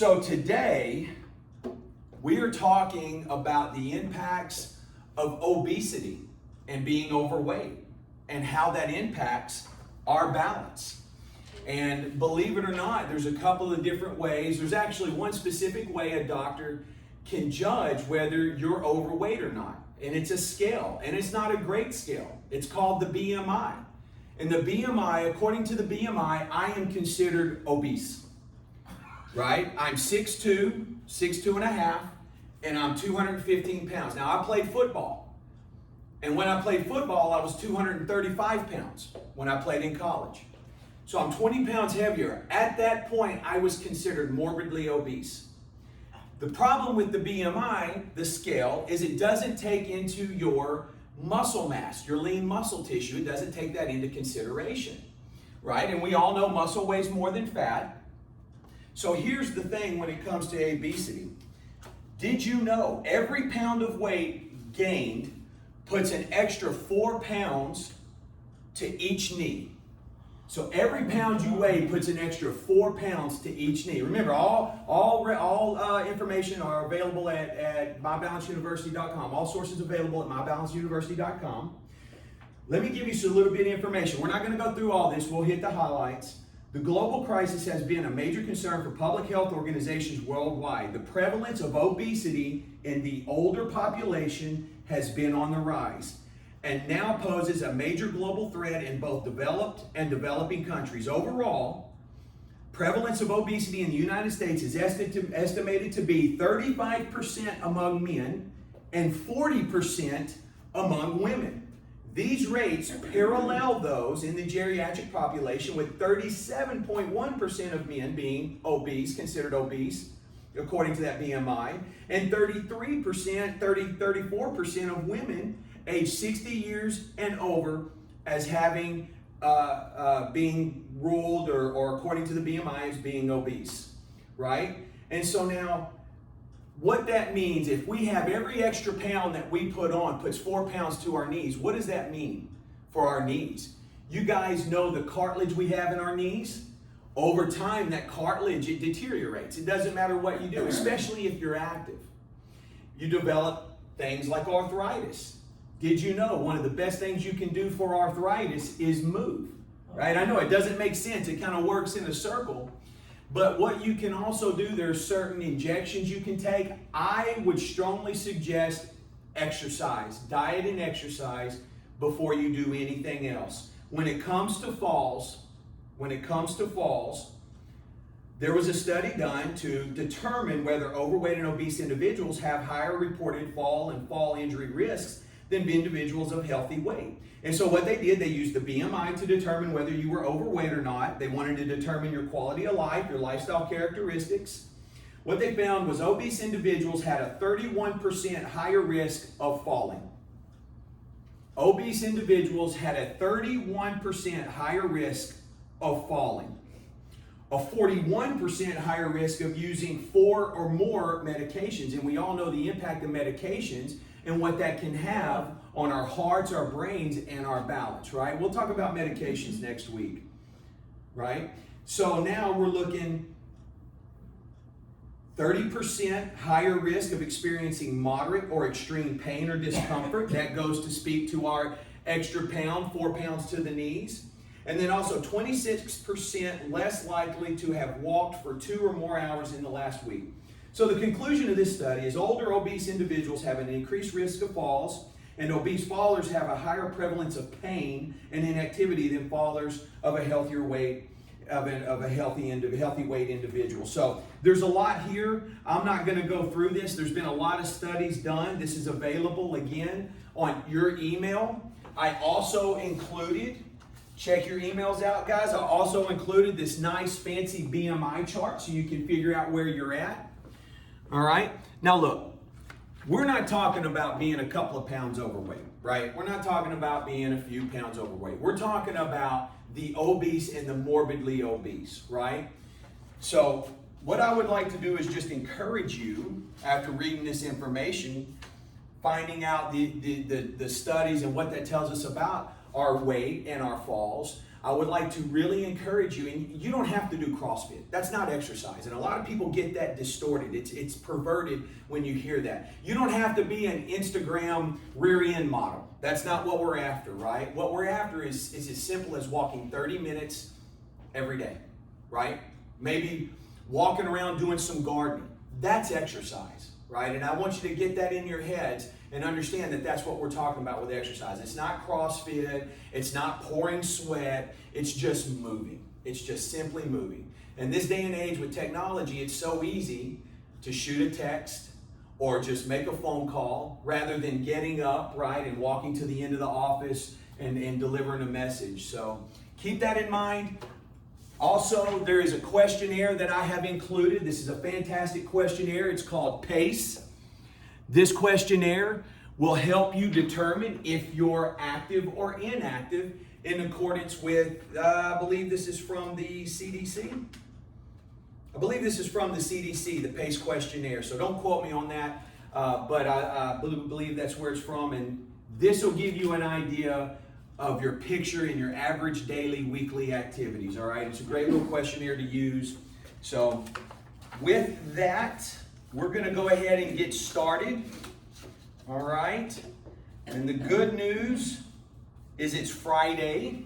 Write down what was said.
So today, we are talking about the impacts of obesity and being overweight and how that impacts our balance. And believe it or not, there's a couple of different ways. There's actually one specific way a doctor can judge whether you're overweight or not. And it's a scale, and it's not a great scale. It's called the BMI. And the BMI, according to the BMI, I am considered obese, right? I'm 6'2", 6'2 and a half, and I'm 215 pounds. Now, I played football. And when I played football, I was 235 pounds when I played in college. So I'm 20 pounds heavier. At that point, I was considered morbidly obese. The problem with the BMI, the scale, is it doesn't take into your muscle mass, your lean muscle tissue. It doesn't take that into consideration, right? And we all know muscle weighs more than fat. So here's the thing when it comes to obesity. Did you know every pound of weight gained puts an extra 4 pounds to each knee? So every pound you weigh puts an extra 4 pounds to each knee. Remember, all information are available at mybalanceuniversity.com. All sources available at mybalanceuniversity.com. Let me give you a little bit of information. We're not going to go through all this. We'll hit the highlights. The global crisis has been a major concern for public health organizations worldwide. The prevalence of obesity in the older population has been on the rise and now poses a major global threat in both developed and developing countries. Overall, prevalence of obesity in the United States is estimated to be 35% among men and 40% among women. These rates parallel those in the geriatric population, with 37.1% of men being obese, considered obese, according to that BMI, and 34% of women aged 60 years and over as having being ruled or according to the BMI as being obese, right? And so now, what that means, if we have every extra pound that we put on puts 4 pounds to our knees, what does that mean for our knees? You guys know the cartilage we have in our knees? Over time, that cartilage, it deteriorates. It doesn't matter what you do, especially if you're active. You develop things like arthritis. Did you know one of the best things you can do for arthritis is move, right? I know it doesn't make sense. It kind of works in a circle. But what you can also do, there are certain injections you can take. I would strongly suggest exercise, diet and exercise before you do anything else. When it comes to falls, there was a study done to determine whether overweight and obese individuals have higher reported fall and fall injury risks than individuals of healthy weight. And so what they did, they used the BMI to determine whether you were overweight or not. They wanted to determine your quality of life, your lifestyle characteristics. What they found was obese individuals had a 31% higher risk of falling. Obese individuals had a 31% higher risk of falling. A 41% higher risk of using 4 or more medications. And we all know the impact of medications and what that can have on our hearts, our brains, and our balance, right? We'll talk about medications next week, right? So now we're looking 30% higher risk of experiencing moderate or extreme pain or discomfort. That goes to speak to our extra pound, 4 pounds to the knees. And then also 26% less likely to have walked for 2 or more hours in the last week. So the conclusion of this study is older obese individuals have an increased risk of falls, and obese fallers have a higher prevalence of pain and inactivity than fallers of a healthier weight, of a healthy weight individual. So there's a lot here. I'm not going to go through this. There's been a lot of studies done. This is available again on your email. I also included, check your emails out, guys. I also included this nice fancy BMI chart so you can figure out where you're at. All right. Now look, we're not talking about being a couple of pounds overweight, right? We're not talking about being a few pounds overweight. We're talking about the obese and the morbidly obese, right? So what I would like to do is just encourage you, after reading this information, finding out the studies and what that tells us about our weight and our falls, I would like to really encourage you, and you don't have to do CrossFit. That's not exercise. And a lot of people get that distorted. It's perverted when you hear that. You don't have to be an Instagram rear end model. That's not what we're after, right? What we're after is as simple as walking 30 minutes every day, right? Maybe walking around doing some gardening. That's exercise, right? And I want you to get that in your heads and understand that that's what we're talking about with exercise. It's not CrossFit, it's not pouring sweat, it's just moving. It's just simply moving. In this day and age with technology, it's so easy to shoot a text or just make a phone call rather than getting up, right, and walking to the end of the office and delivering a message. So keep that in mind. Also, there is a questionnaire that I have included. This is a fantastic questionnaire. It's called PACE. This questionnaire will help you determine if you're active or inactive in accordance with, I believe this is from the CDC. I believe this is from the CDC, the PACE questionnaire. So don't quote me on that, but I believe that's where it's from. And this will give you an idea of your picture and your average daily, weekly activities, all right? It's a great little questionnaire to use. So with that, we're going to go ahead and get started, all right? And the good news is it's Friday,